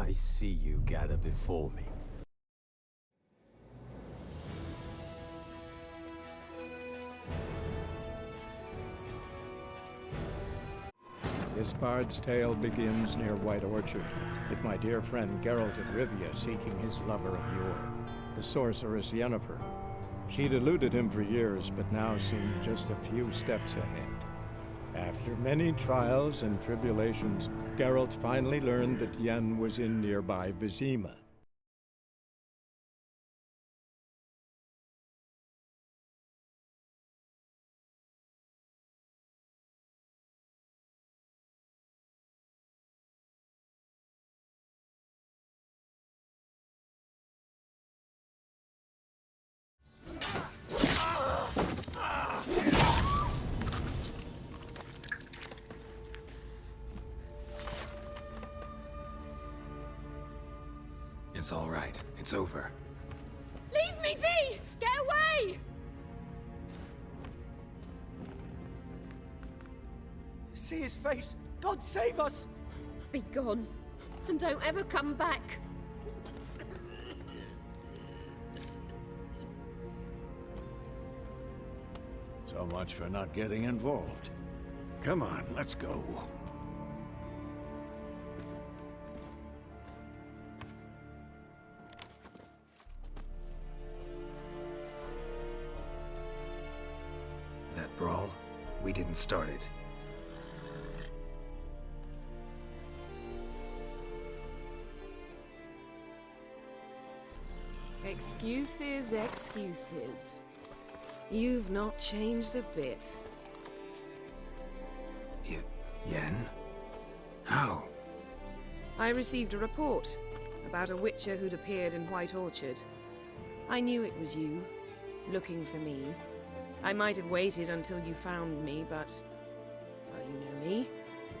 I see you gather before me. This bard's tale begins near White Orchard, with my dear friend Geralt of Rivia seeking his lover of yore, the sorceress Yennefer. She'd eluded him for years, but now seemed just a few steps ahead. After many trials and tribulations, Geralt finally learned that Yen was in nearby Vizima. It's all right. It's over. Leave me be! Get away! See his face! God save us! Be gone, and don't ever come back. So much for not getting involved. Come on, let's go. That brawl, we didn't start it. Excuses, excuses. You've not changed a bit. Yen? How? I received a report about a witcher who'd appeared in White Orchard. I knew it was you, looking for me. I might have waited until you found me, but... well, you know me.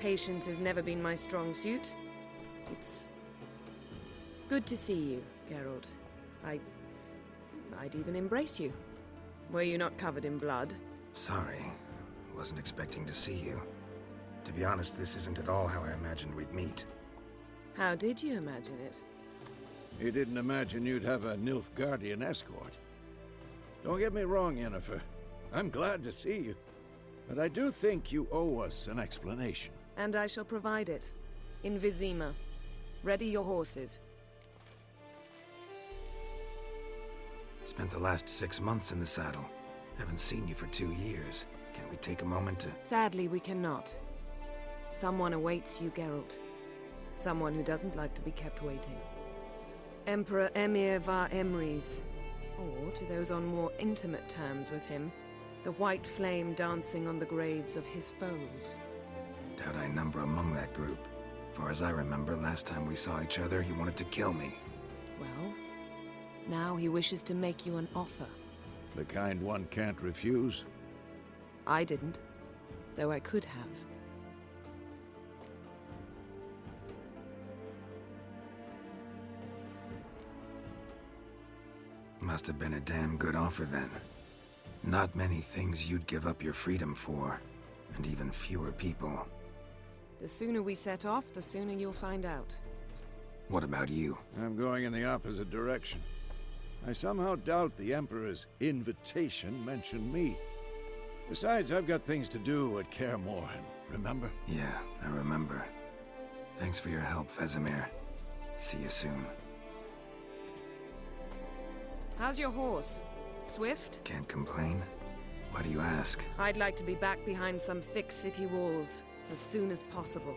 Patience has never been my strong suit. It's... good to see you, Geralt. I'd even embrace you. Were you not covered in blood? Sorry. Wasn't expecting to see you. To be honest, this isn't at all how I imagined we'd meet. How did you imagine it? You didn't imagine you'd have a Nilfgaardian escort. Don't get me wrong, Yennefer. I'm glad to see you. But I do think you owe us an explanation. And I shall provide it. In Vizima. Ready your horses. Spent the last 6 months in the saddle. Haven't seen you for 2 years. Can't we take a moment to... Sadly, we cannot. Someone awaits you, Geralt. Someone who doesn't like to be kept waiting. Emperor Emir var Emrys. Or, to those on more intimate terms with him, the white flame dancing on the graves of his foes. Doubt I number among that group. Far as I remember, last time we saw each other, he wanted to kill me. Well, now he wishes to make you an offer. The kind one can't refuse. I didn't, though I could have. Must have been a damn good offer then. Not many things you'd give up your freedom for, and even fewer people. The sooner we set off, the sooner you'll find out. What about you? I'm going in the opposite direction. I somehow doubt the Emperor's invitation mentioned me. Besides, I've got things to do at Kaer Morhen, remember? Yeah, I remember. Thanks for your help, Vesemir. See you soon. How's your horse? Swift? Can't complain. Why do you ask? I'd like to be back behind some thick city walls as soon as possible.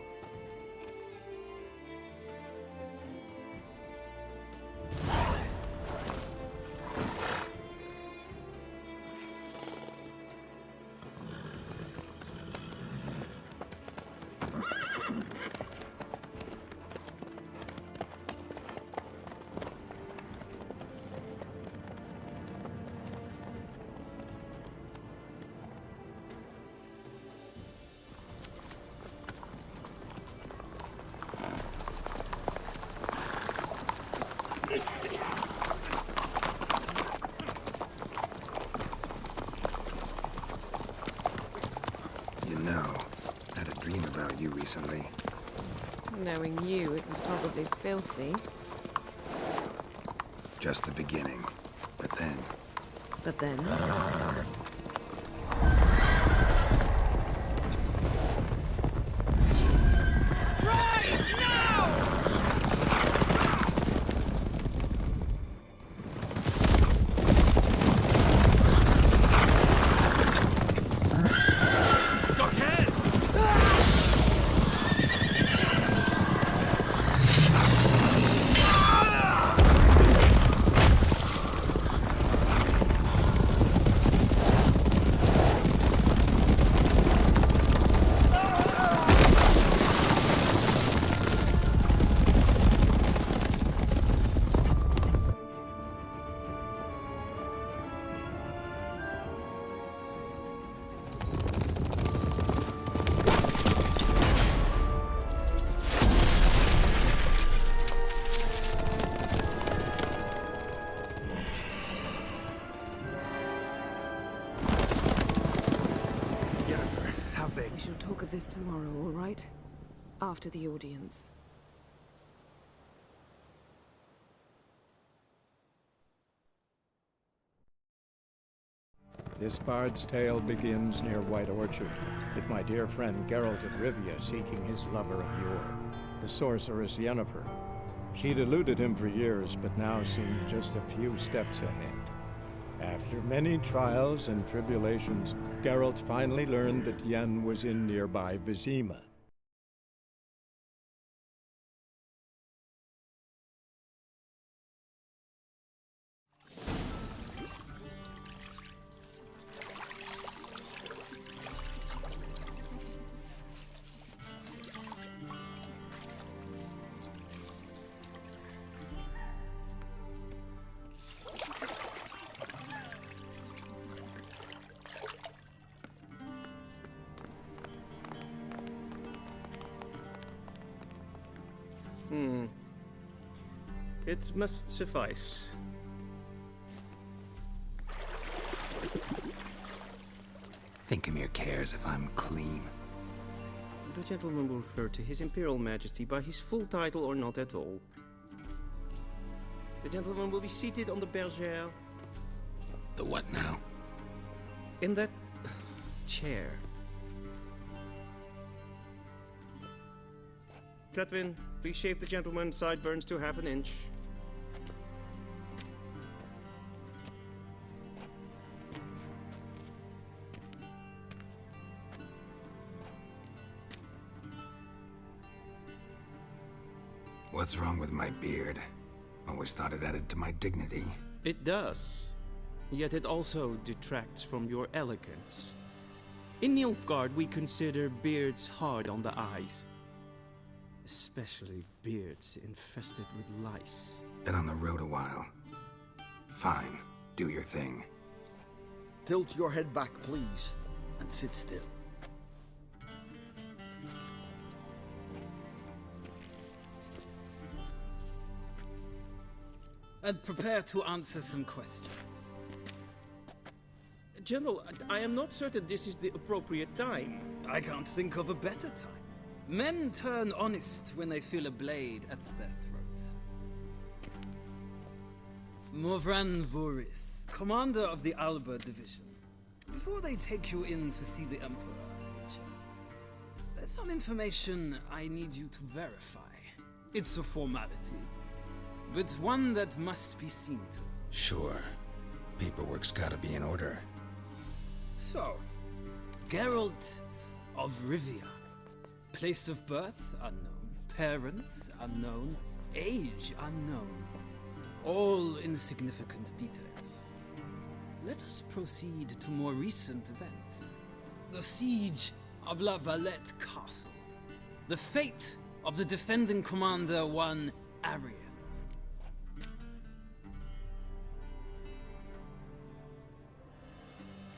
You know, I had a dream about you recently. Knowing you, it was probably filthy. Just the beginning. But then... But then... We shall talk of this tomorrow, all right? After the audience. This bard's tale begins near White Orchard, with my dear friend Geralt of Rivia seeking his lover of yore, the sorceress Yennefer. She'd eluded him for years, but now seemed just a few steps ahead. After many trials and tribulations, Geralt finally learned that Yen was in nearby Vizima. It must suffice. Thinkamere cares if I'm clean. The gentleman will refer to His Imperial Majesty by his full title or not at all. The gentleman will be seated on the bergère. The what now? In that chair. Cletwin, please shave the gentleman's sideburns to half an inch. What's wrong with my beard? Always thought it added to my dignity. It does. Yet it also detracts from your elegance. In Nilfgaard, we consider beards hard on the eyes. Especially beards infested with lice. Been on the road a while. Fine. Do your thing. Tilt your head back, please, and sit still. And prepare to answer some questions. General, I am not certain this is the appropriate time. I can't think of a better time. Men turn honest when they feel a blade at their throat. Morvran Voris, commander of the Alba Division. Before they take you in to see the Emperor, there's some information I need you to verify. It's a formality, but one that must be seen to. Sure. Paperwork's gotta be in order. So, Geralt of Rivia. Place of birth unknown, parents unknown, age unknown. All insignificant details. Let us proceed to more recent events. The siege of La Valette Castle. The fate of the defending commander, one Arian.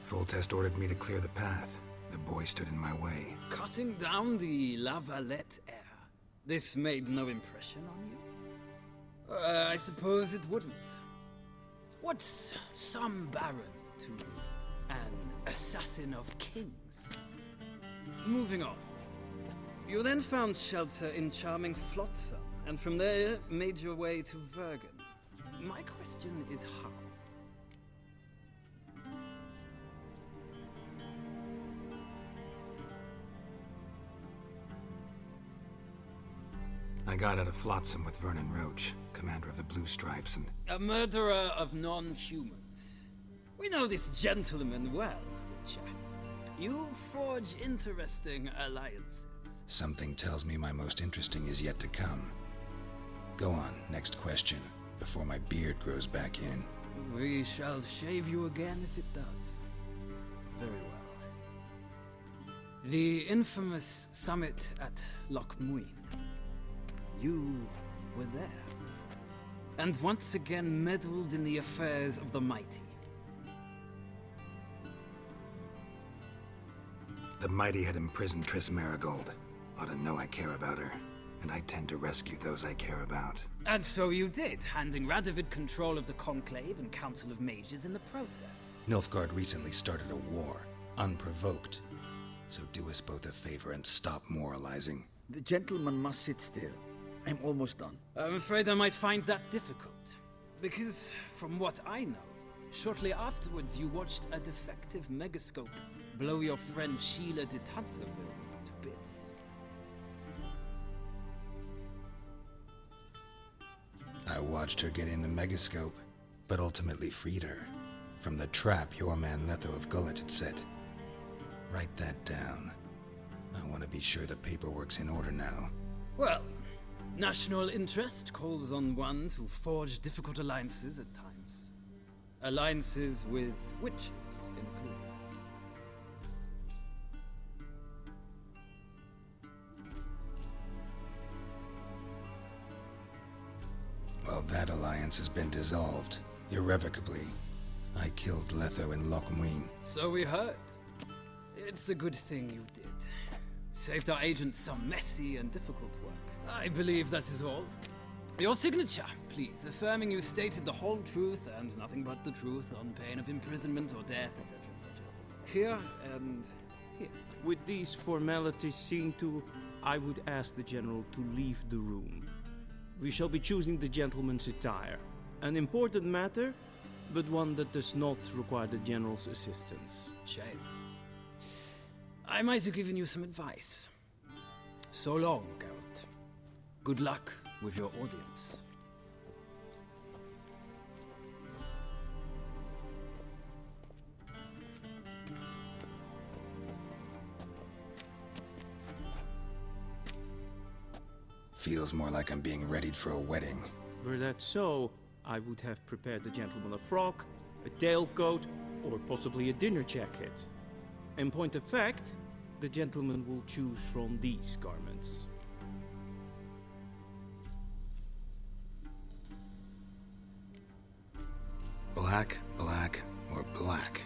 Foltest ordered me to clear the path. The boy stood in my way. Cutting down the La Valette heir. This made no impression on you? I suppose it wouldn't. What's some baron to an assassin of kings? Moving on. You then found shelter in charming Flotsam, and from there made your way to Vergen. My question is how? I got out of Flotsam with Vernon Roach, commander of the Blue Stripes, and... A murderer of non-humans. We know this gentleman well, Witcher. You forge interesting alliances. Something tells me my most interesting is yet to come. Go on, next question, before my beard grows back in. We shall shave you again if it does. Very well. The infamous summit at Loch Muin. You were there. And once again meddled in the affairs of the mighty. The mighty had imprisoned Triss Marigold. Ought to know I care about her, and I tend to rescue those I care about. And so you did, handing Radovid control of the Conclave and Council of Mages in the process. Nilfgaard recently started a war, unprovoked. So do us both a favor and stop moralizing. The gentleman must sit still. I'm almost done. I'm afraid I might find that difficult. Because, from what I know, shortly afterwards you watched a defective megascope blow your friend Sheila de Tanserville to bits. I watched her get in the megascope, but ultimately freed her from the trap your man Letho of Gullet had set. Write that down. I want to be sure the paperwork's in order now. Well, national interest calls on one to forge difficult alliances at times. Alliances with witches included. Well, that alliance has been dissolved, irrevocably. I killed Letho in Loch Muin. So we heard. It's a good thing you did. Saved our agent some messy and difficult work. I believe that is all. Your signature, please, affirming you stated the whole truth and nothing but the truth on pain of imprisonment or death, etc., etc. Here and here. With these formalities seen to, I would ask the General to leave the room. We shall be choosing the gentleman's attire. An important matter, but one that does not require the General's assistance. Shame. I might have given you some advice. So long, Geralt. Good luck with your audience. Feels more like I'm being readied for a wedding. Were that so, I would have prepared the gentleman a frock, a tailcoat, or possibly a dinner jacket. In point of fact, the gentleman will choose from these garments. Black, black, or black?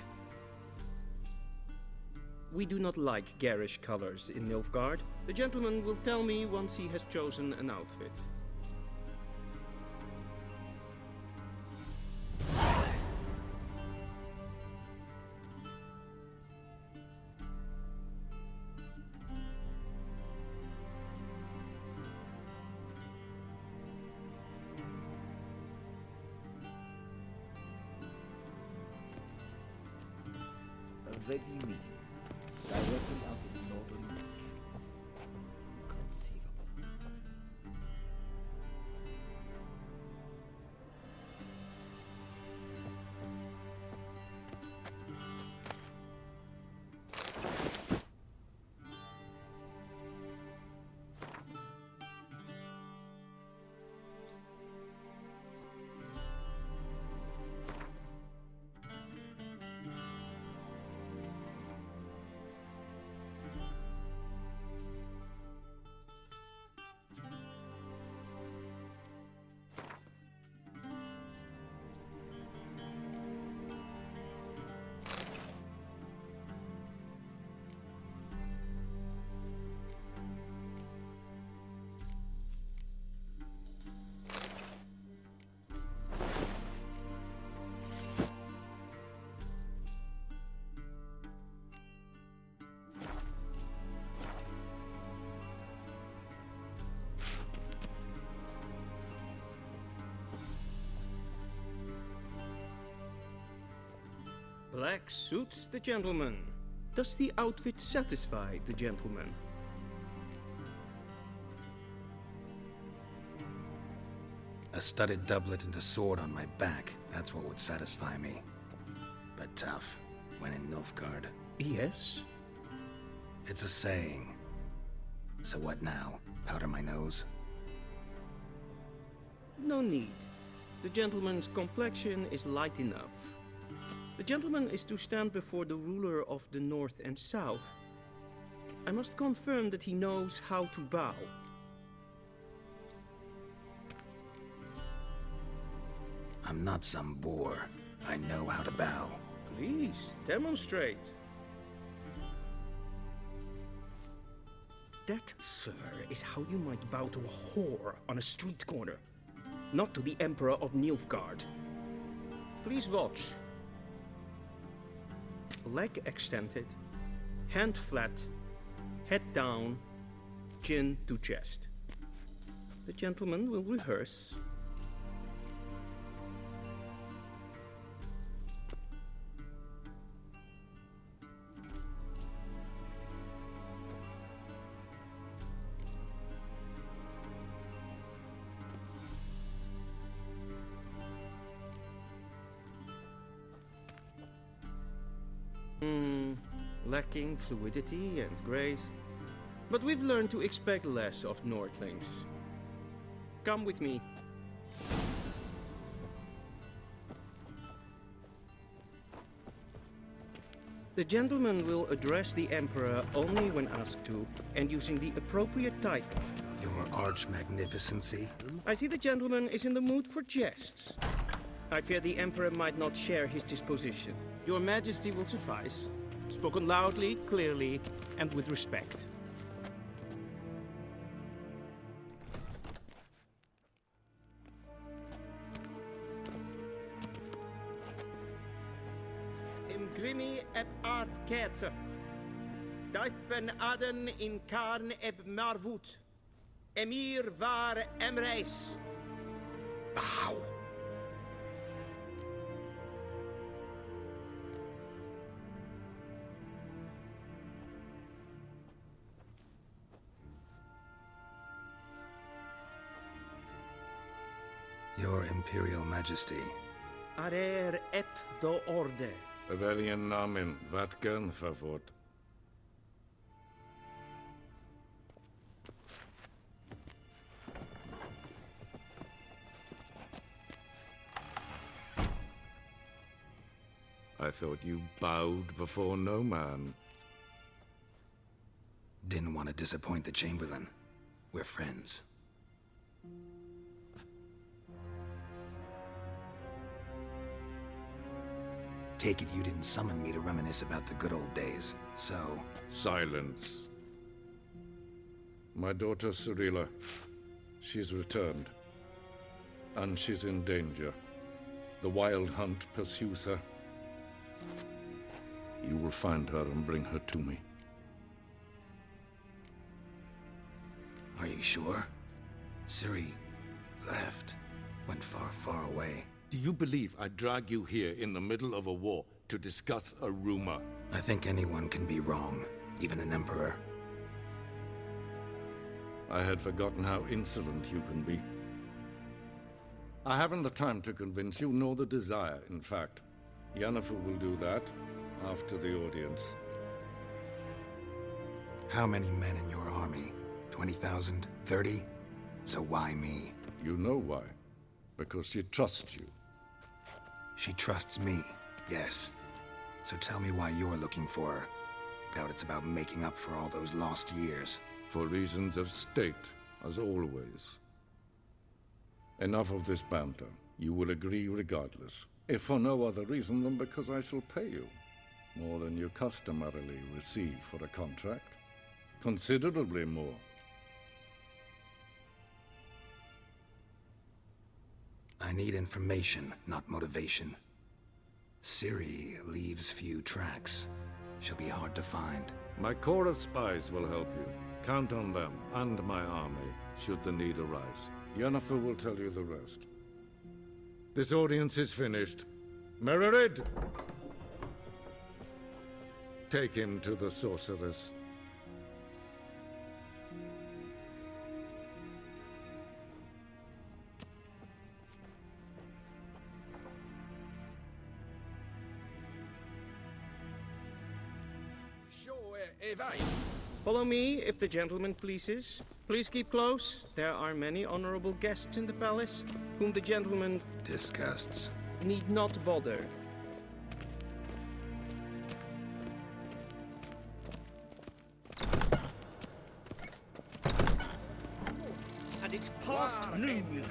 We do not like garish colors in Nilfgaard. The gentleman will tell me once he has chosen an outfit. Ready me. Directly out of the northern mountains. Inconceivable. Black suits the gentleman. Does the outfit satisfy the gentleman? A studded doublet and a sword on my back, that's what would satisfy me. But tough, when in Nilfgaard. Yes? It's a saying. So what now? Powder my nose? No need. The gentleman's complexion is light enough. The gentleman is to stand before the ruler of the North and South. I must confirm that he knows how to bow. I'm not some boor. I know how to bow. Please, demonstrate. That, sir, is how you might bow to a whore on a street corner, not to the Emperor of Nilfgaard. Please watch. Leg extended, hand flat, head down, chin to chest. The gentleman will rehearse. Lacking fluidity and grace. But we've learned to expect less of Nordlings. Come with me. The gentleman will address the Emperor only when asked to, and using the appropriate title. Your arch-magnificency? I see the gentleman is in the mood for jests. I fear the Emperor might not share his disposition. Your Majesty will suffice. Spoken loudly, clearly, and with respect. Im grimi eb art ketzer. Duifen aden in karn eb marvoet. Emir var emreis. Bow. Your Imperial Majesty. Arer ep the orde. Weljen namen, wat kan favort? I thought you bowed before no man. Didn't want to disappoint the Chamberlain. We're friends. Take it you didn't summon me to reminisce about the good old days, so... Silence. My daughter Cyrilla, she's returned. And she's in danger. The Wild Hunt pursues her. You will find her and bring her to me. Are you sure? Ciri left. Went far, far away. Do you believe I'd drag you here in the middle of a war to discuss a rumor? I think anyone can be wrong, even an emperor. I had forgotten how insolent you can be. I haven't the time to convince you, nor the desire, in fact. Yennefer will do that after the audience. How many men in your army? 20,000? 30? So why me? You know why. Because she trusts you. She trusts me, yes. So tell me why you're looking for her. Doubt it's about making up for all those lost years. For reasons of state, as always. Enough of this banter. You will agree regardless. If for no other reason than because I shall pay you. More than you customarily receive for a contract. Considerably more. I need information, not motivation. Ciri leaves few tracks. She'll be hard to find. My corps of spies will help you. Count on them, and my army, should the need arise. Yennefer will tell you the rest. This audience is finished. Mererid! Take him to the sorceress. Follow me, if the gentleman pleases. Please keep close. There are many honorable guests in the palace, whom the gentleman Disgusts. need not bother. And it's past noon.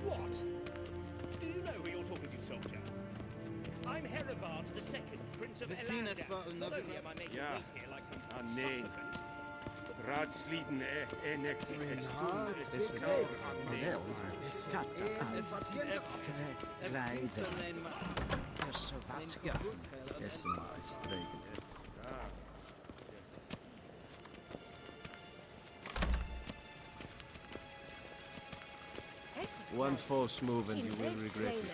What? Do you know who you're talking to, soldier? I'm Herivard II, Prince of Vecina Elander. zwar Not another only am I making Ja. wait here like some nee. supplicant, Raadsliden enict is One false move and you will regret it.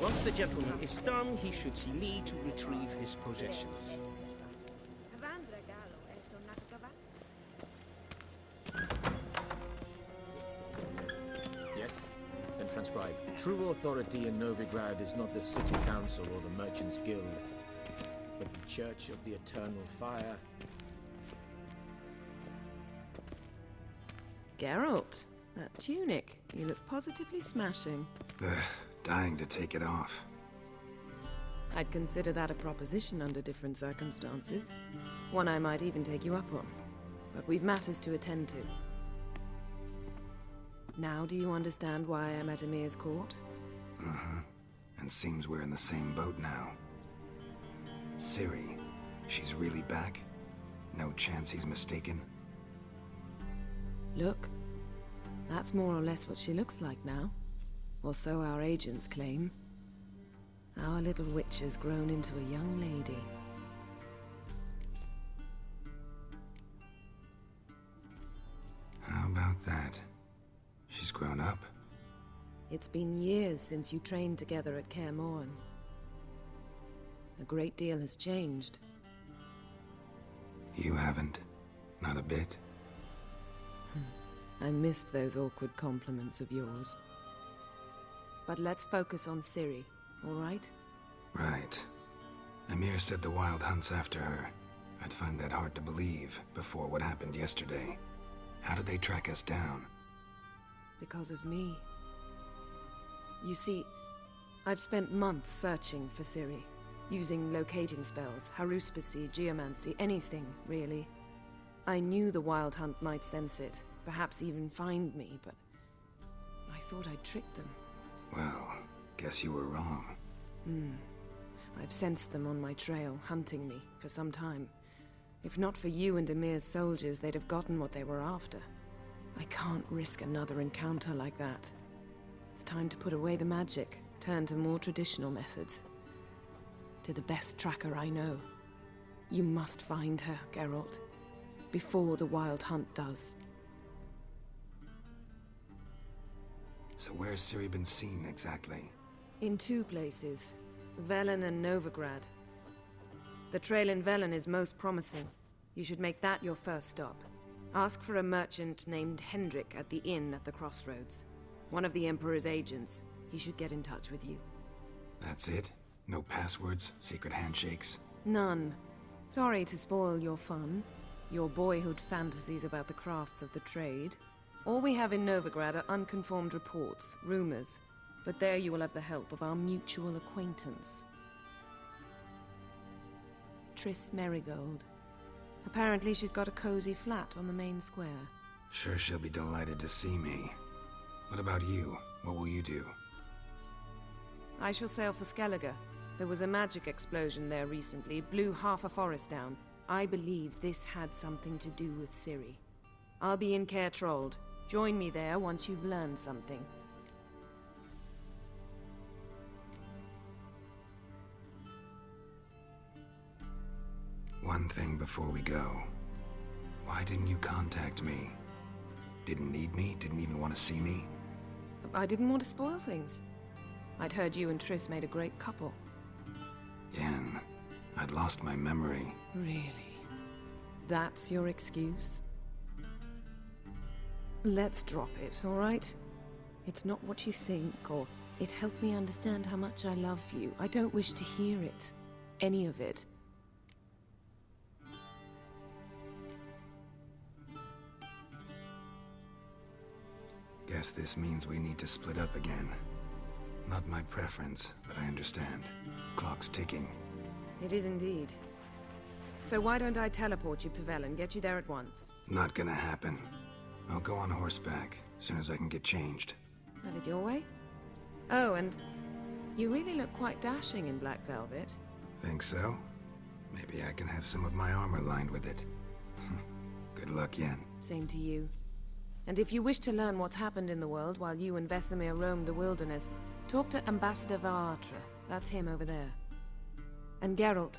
Once the gentleman is done, he should see me to retrieve his possessions. Yes? Then transcribe. True authority in Novigrad is not the City Council or the Merchants Guild, but the Church of the Eternal Fire. Geralt, that tunic. You look positively smashing. Ugh, dying to take it off. I'd consider that a proposition under different circumstances. One I might even take you up on. But we've matters to attend to. Now do you understand why I'm at Emir's court? And seems we're in the same boat now. Ciri, she's really back? No chance he's mistaken? Look, that's more or less what she looks like now. Or so our agents claim. Our little witch has grown into a young lady. How about that? She's grown up. It's been years since you trained together at Kaer Morhen. A great deal has changed. You haven't. Not a bit. I missed those awkward compliments of yours. But let's focus on Ciri, all right? Right. Emir said the Wild Hunt's after her. I'd find that hard to believe before what happened yesterday. How did they track us down? Because of me. You see, I've spent months searching for Ciri, using locating spells, haruspicy, geomancy, anything, really. I knew the Wild Hunt might sense it, perhaps even find me, but I thought I'd tricked them. Well, guess you were wrong. I've sensed them on my trail, hunting me, for some time. If not for you and Emir's soldiers, they'd have gotten what they were after. I can't risk another encounter like that. It's time to put away the magic, turn to more traditional methods. To the best tracker I know. You must find her, Geralt. Before the Wild Hunt does. So where's Ciri been seen exactly? In two places. Velen and Novigrad. The trail in Velen is most promising. You should make that your first stop. Ask for a merchant named Hendrik at the inn at the crossroads. One of the Emperor's agents. He should get in touch with you. That's it? No passwords? Secret handshakes? None. Sorry to spoil your fun. Your boyhood fantasies about the crafts of the trade. All we have in Novigrad are unconformed reports, rumors. But there you will have the help of our mutual acquaintance. Triss Merigold. Apparently she's got a cozy flat on the main square. Sure she'll be delighted to see me. What about you? What will you do? I shall sail for Skellige. There was a magic explosion there recently, blew half a forest down. I believe this had something to do with Ciri. I'll be in Caer Trold. Join me there once you've learned something. One thing before we go. Why didn't you contact me? Didn't need me? Didn't even want to see me? I didn't want to spoil things. I'd heard you and Triss made a great couple. Yen, I'd lost my memory. Really? That's your excuse? Let's drop it, all right? It's not what you think, or it helped me understand how much I love you. I don't wish to hear it. Any of it. Guess this means we need to split up again. Not my preference, but I understand. Clock's ticking. It is indeed. So why don't I teleport you to Vel and get you there at once? Not gonna happen. I'll go on horseback, as soon as I can get changed. Have it your way? Oh, and you really look quite dashing in black velvet. Think so? Maybe I can have some of my armor lined with it. Good luck, Yen. Same to you. And if you wish to learn what's happened in the world while you and Vesemir roamed the wilderness, talk to Ambassador Vaatra. That's him over there. And Geralt,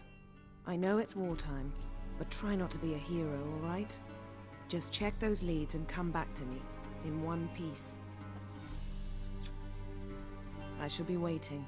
I know it's wartime, but try not to be a hero, all right? Just check those leads and come back to me, in one piece. I shall be waiting.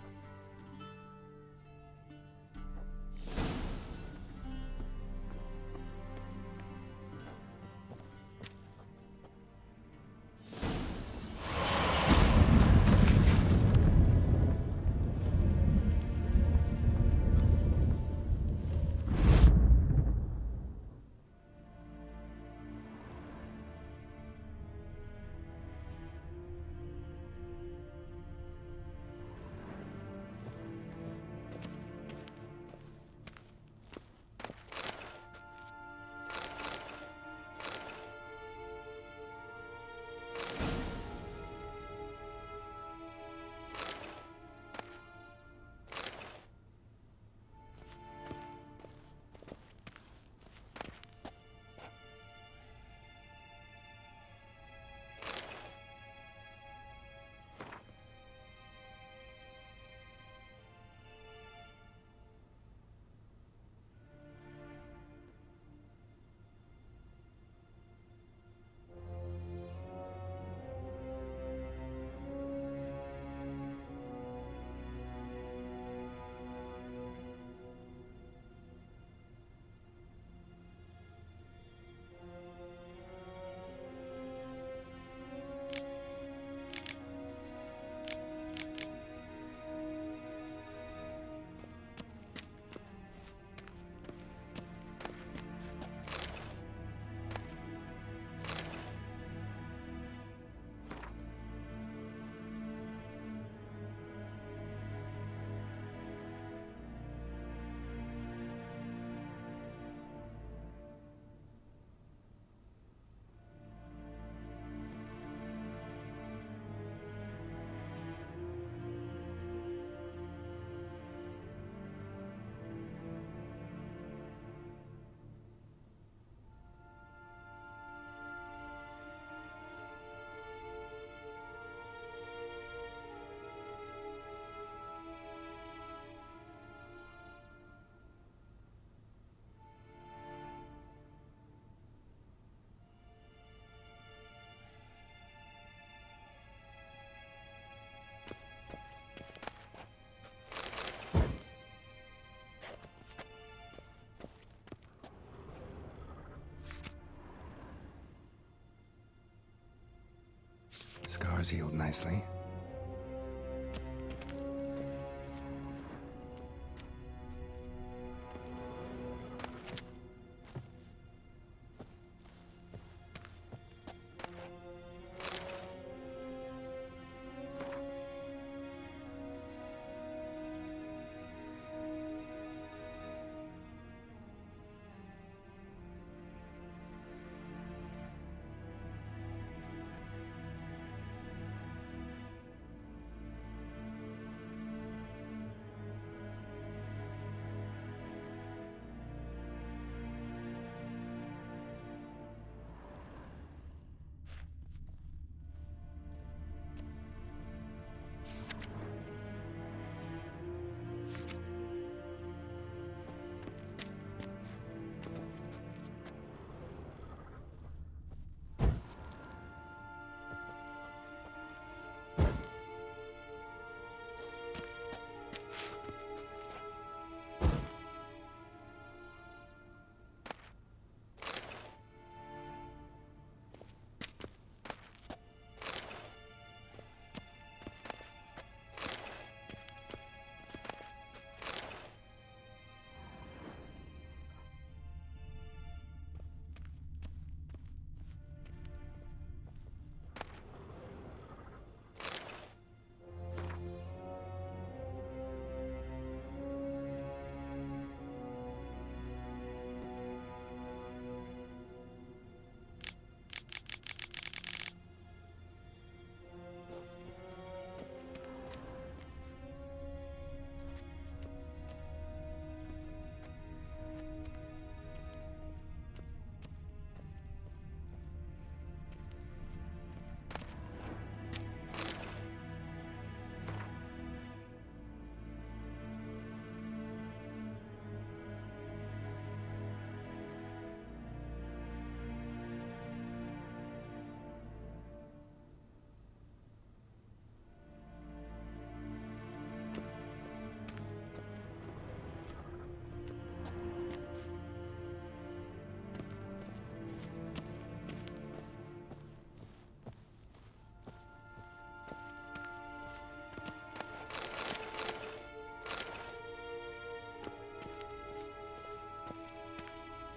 Scars healed nicely.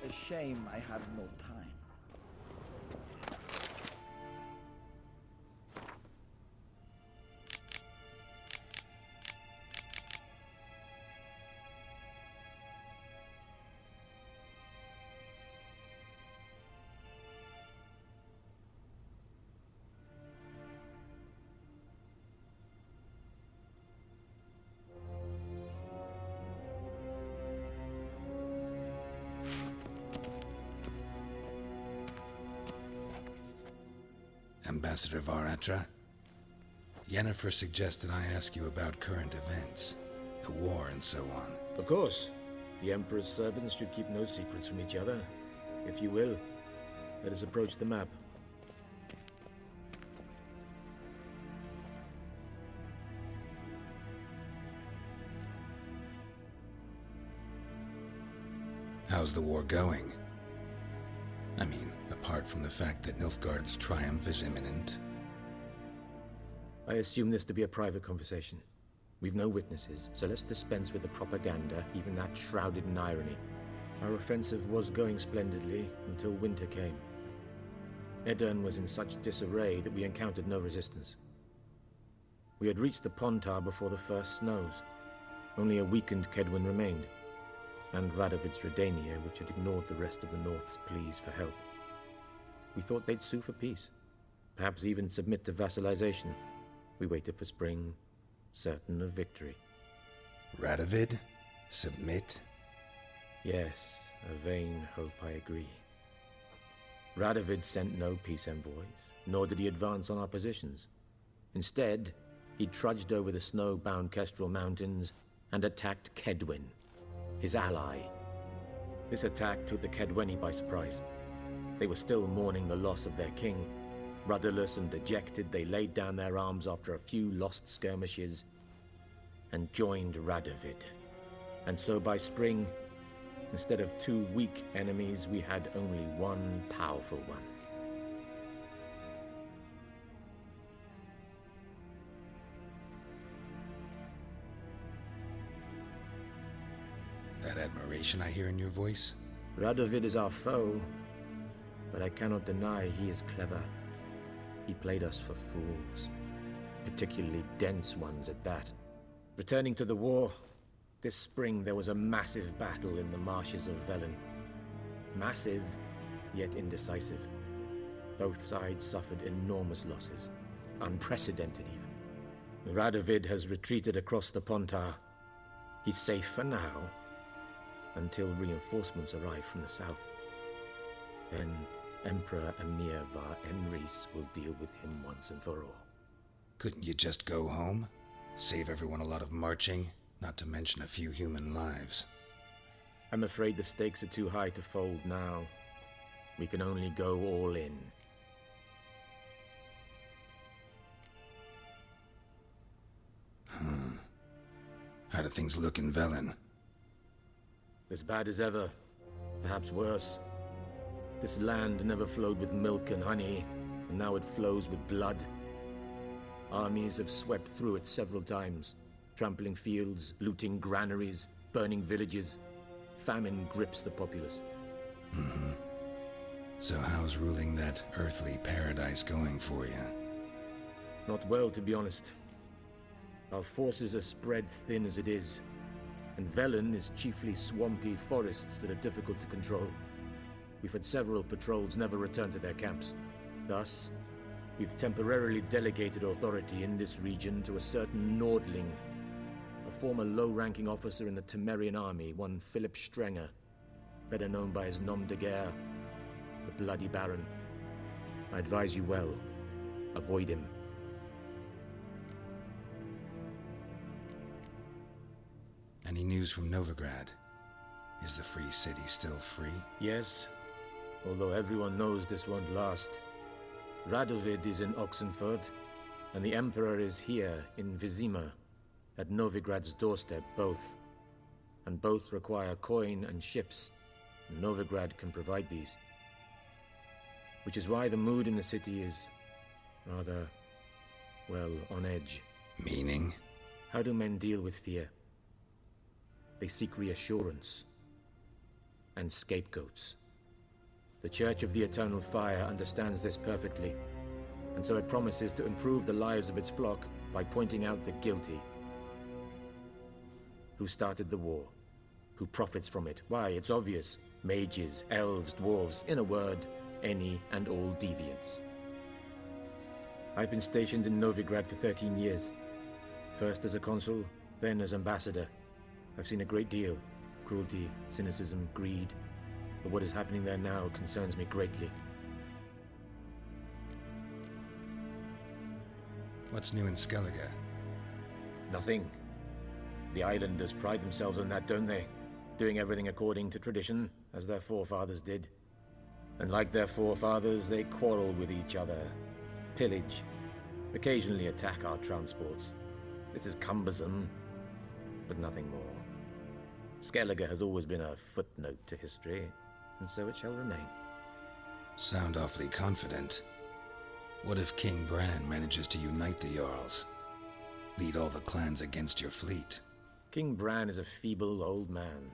A shame I have no time. Ambassador Varatra, Yennefer suggested I ask you about current events, the war and so on. Of course. The Emperor's servants should keep no secrets from each other. If you will, let us approach the map. How's the war going? I mean, apart from the fact that Nilfgaard's triumph is imminent. I assume this to be a private conversation. We've no witnesses, so let's dispense with the propaganda, even that shrouded in irony. Our offensive was going splendidly until winter came. Edirn was in such disarray that we encountered no resistance. We had reached the Pontar before the first snows. Only a weakened Kedwin remained, and Radovid's Redania, which had ignored the rest of the North's pleas for help. We thought they'd sue for peace, perhaps even submit to vassalization. We waited for spring, certain of victory. Radovid? Submit? Yes, a vain hope, I agree. Radovid sent no peace envoys, nor did he advance on our positions. Instead, he trudged over the snow-bound Kestrel Mountains and attacked Kedwin, his ally. This attack took the Kedweni by surprise. They were still mourning the loss of their king. Rudderless and dejected, they laid down their arms after a few lost skirmishes and joined Radovid. And so by spring, instead of two weak enemies, we had only one powerful one. That admiration I hear in your voice? Radovid is our foe, but I cannot deny he is clever. He played us for fools, particularly dense ones at that. Returning to the war, this spring there was a massive battle in the marshes of Velen. Massive, yet indecisive. Both sides suffered enormous losses, unprecedented even. Radovid has retreated across the Pontar. He's safe for now, until reinforcements arrive from the south. Then Emperor Emir var Emrys will deal with him once and for all. Couldn't you just go home? Save everyone a lot of marching, not to mention a few human lives. I'm afraid the stakes are too high to fold now. We can only go all in. How do things look in Velen? As bad as ever, perhaps worse. This land never flowed with milk and honey, and now it flows with blood. Armies have swept through it several times, trampling fields, looting granaries, burning villages. Famine grips the populace. So how's ruling that earthly paradise going for you? Not well, to be honest. Our forces are spread thin as it is, and Velen is chiefly swampy forests that are difficult to control. We've had several patrols never return to their camps. Thus, we've temporarily delegated authority in this region to a certain Nordling, a former low-ranking officer in the Temerian army, one Philip Strenger, better known by his nom de guerre, the Bloody Baron. I advise you well. Avoid him. Any news from Novigrad? Is the free city still free? Yes, although everyone knows this won't last. Radovid is in Oxenford, and the Emperor is here in Vizima, at Novigrad's doorstep, both. And both require coin and ships. Novigrad can provide these. Which is why the mood in the city is rather, well, on edge. Meaning? How do men deal with fear? They seek reassurance. and scapegoats. The Church of the Eternal Fire understands this perfectly, and so it promises to improve the lives of its flock by pointing out the guilty. Who started the war? Who profits from it? Why, it's obvious. Mages, elves, dwarves, in a word, any and all deviants. I've been stationed in Novigrad for 13 years. First as a consul, then as ambassador. I've seen a great deal. Cruelty, cynicism, greed. But what is happening there now concerns me greatly. What's new in Skellige? Nothing. The islanders pride themselves on that, don't they? Doing everything according to tradition, as their forefathers did. And like their forefathers, they quarrel with each other, pillage, occasionally attack our transports. This is cumbersome, but nothing more. Skellige has always been a footnote to history, and so it shall remain. Sound awfully confident. What if King Bran manages to unite the Jarls? Lead all the clans against your fleet? King Bran is a feeble old man.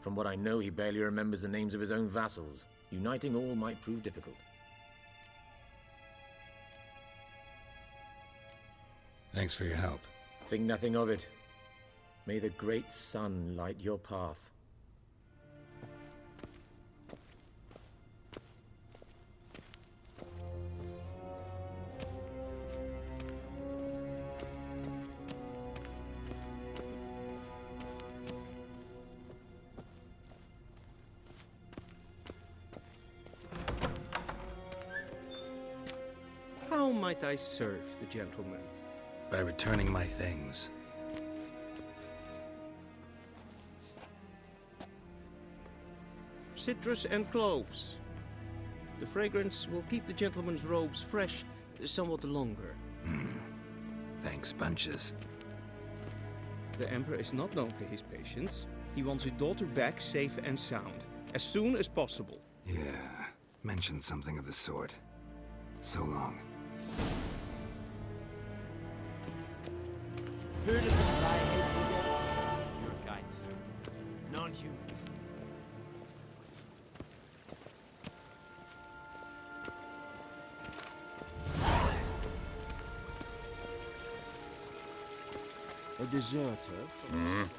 From what I know, he barely remembers the names of his own vassals. Uniting all might prove difficult. Thanks for your help. Think nothing of it. May the great sun light your path. How might I serve the gentleman? By returning my things. Citrus and cloves. The fragrance will keep the gentleman's robes fresh somewhat longer. Thanks, bunches. The Emperor is not known for his patience. He wants his daughter back safe and sound, as soon as possible. Yeah, mentioned something of the sort. So long. Heard of the Your kind, sir. Non-humans. A deserter from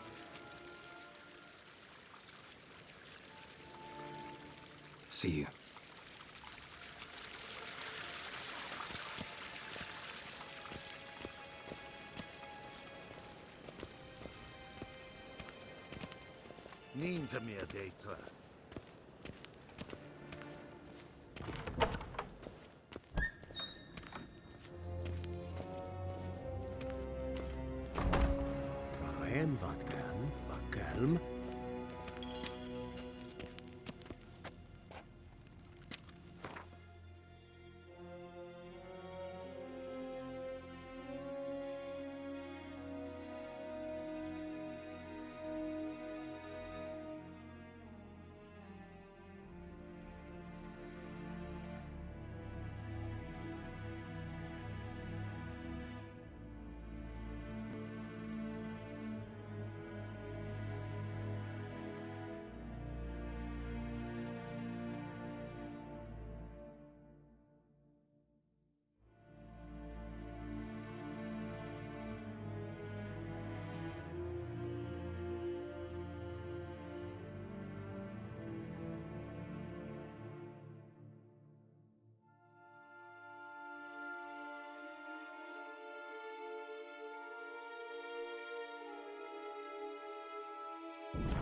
See you. Niente mehr data. Brian Vatkan, Bakelm.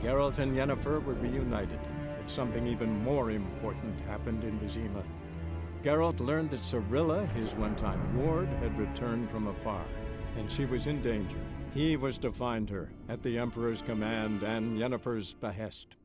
Geralt and Yennefer were reunited, but something even more important happened in Vizima. Geralt learned that Cirilla, his one-time ward, had returned from afar, and she was in danger. He was to find her, at the Emperor's command and Yennefer's behest.